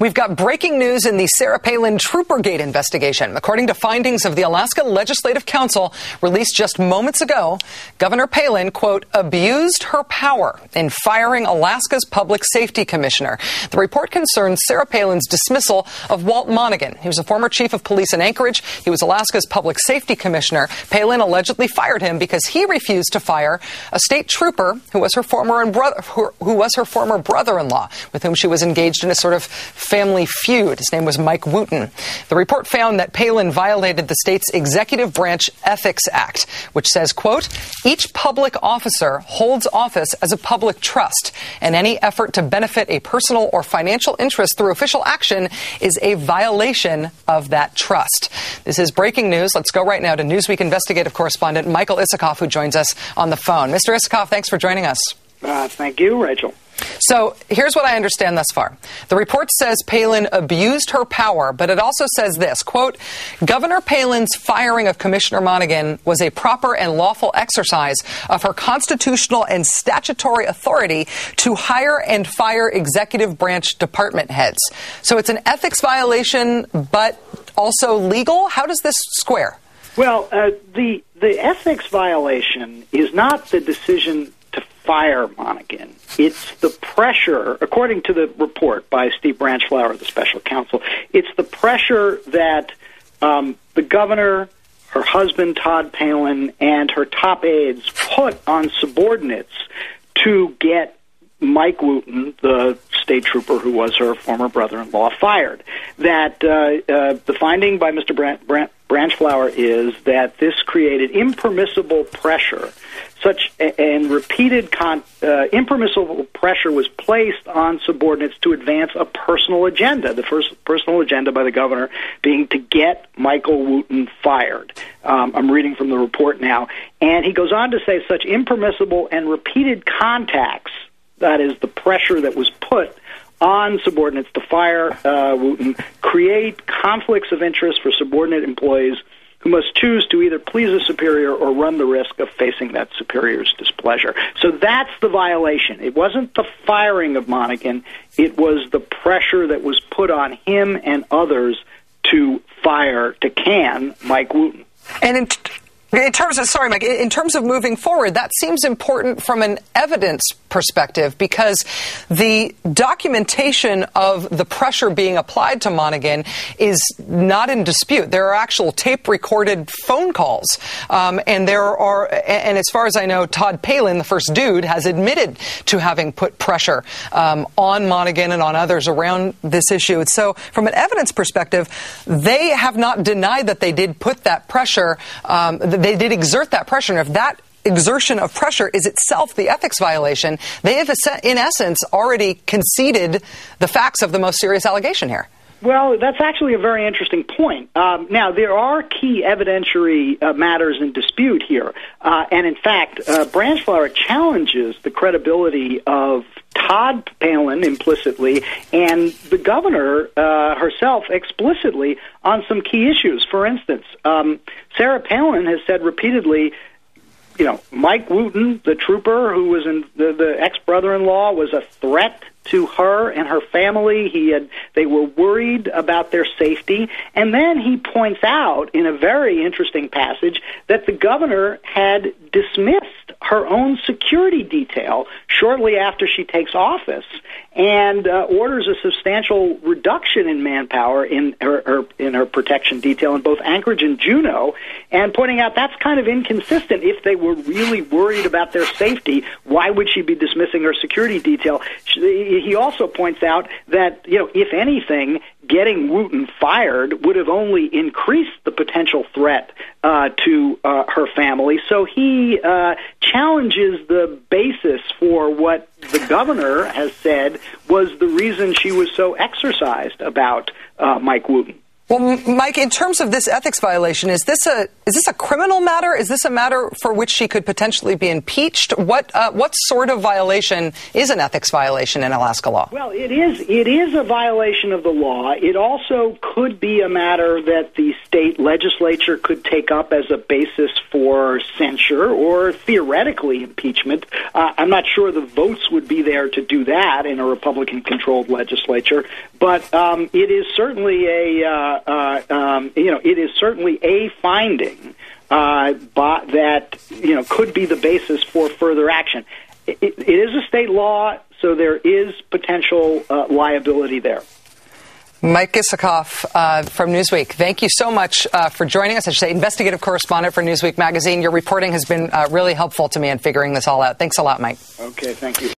We've got breaking news in the Sarah Palin Troopergate investigation. According to findings of the Alaska Legislative Council released just moments ago, Governor Palin, quote, abused her power in firing Alaska's public safety commissioner. The report concerns Sarah Palin's dismissal of Walt Monegan. He was a former chief of police in Anchorage. He was Alaska's public safety commissioner. Palin allegedly fired him because he refused to fire a state trooper who was her former brother-in-law, with whom she was engaged in a sort of family feud. His name was Mike Wooten. The report found that Palin violated the state's Executive Branch Ethics Act, which says, quote, each public officer holds office as a public trust, and any effort to benefit a personal or financial interest through official action is a violation of that trust. This is breaking news. Let's go right now to Newsweek investigative correspondent Michael Isikoff, who joins us on the phone. Mr. Isikoff, thanks for joining us. Thank you, Rachel. So here's what I understand thus far. The report says Palin abused her power, but it also says this, quote, Governor Palin's firing of Commissioner Monegan was a proper and lawful exercise of her constitutional and statutory authority to hire and fire executive branch department heads. So it's an ethics violation, but also legal? How does this square? Well, the ethics violation is not the decision to fire Monegan. It's the pressure, according to the report by Steve Branchflower, the special counsel, it's the pressure that the governor, her husband, Todd Palin, and her top aides put on subordinates to get Mike Wooten, the state trooper who was her former brother-in-law, fired. That the finding by Mr. Branchflower is that this created impermissible pressure. Such and repeated impermissible pressure was placed on subordinates to advance a personal agenda, the first personal agenda by the governor being to get Michael Wooten fired. I'm reading from the report now. And he goes on to say such impermissible and repeated contacts, that is the pressure that was put on subordinates to fire Wooten, create conflicts of interest for subordinate employees who must choose to either please a superior or run the risk of facing that superior's displeasure. So that's the violation. It wasn't the firing of Monegan. It was the pressure that was put on him and others to can Mike Wooten. And in terms of moving forward, that seems important from an evidence perspective, because the documentation of the pressure being applied to Monegan is not in dispute. There are actual tape-recorded phone calls, and as far as I know, Todd Palin, the first dude, has admitted to having put pressure on Monegan and on others around this issue. So, from an evidence perspective, they have not denied that they did put that pressure. They did exert that pressure, and if that exertion of pressure is itself the ethics violation, they have, in essence, already conceded the facts of the most serious allegation here. Well, that's actually a very interesting point. Now, there are key evidentiary matters in dispute here. And in fact, Branchflower challenges the credibility of Todd Palin implicitly and the governor herself explicitly on some key issues. For instance, Sarah Palin has said repeatedly, Mike Wooten, the trooper who was in the ex-brother-in-law, was a threat to her and her family. They were worried about their safety. And then he points out in a very interesting passage that the governor had dismissed her own security detail shortly after she takes office and orders a substantial reduction in manpower in her protection detail in both Anchorage and Juneau, and pointing out that's kind of inconsistent. If they were really worried about their safety, why would she be dismissing her security detail? He also points out that, if anything, getting Wooten fired would have only increased the potential threat to her family. So he challenges the basis for what the governor has said was the reason she was so exercised about Mike Wooten. Well, Mike, in terms of this ethics violation, is this a criminal matter? Is this a matter for which she could potentially be impeached? What sort of violation is an ethics violation in Alaska law? Well, it is a violation of the law. It also could be a matter that the state legislature could take up as a basis for censure or theoretically impeachment. I'm not sure the votes would be there to do that in a Republican-controlled legislature, but it is certainly it is certainly a finding that could be the basis for further action. It is a state law, so there is potential liability there. Mike Isikoff from Newsweek, thank you so much for joining us. I should say, investigative correspondent for Newsweek magazine. Your reporting has been really helpful to me in figuring this all out. Thanks a lot, Mike. Okay, thank you.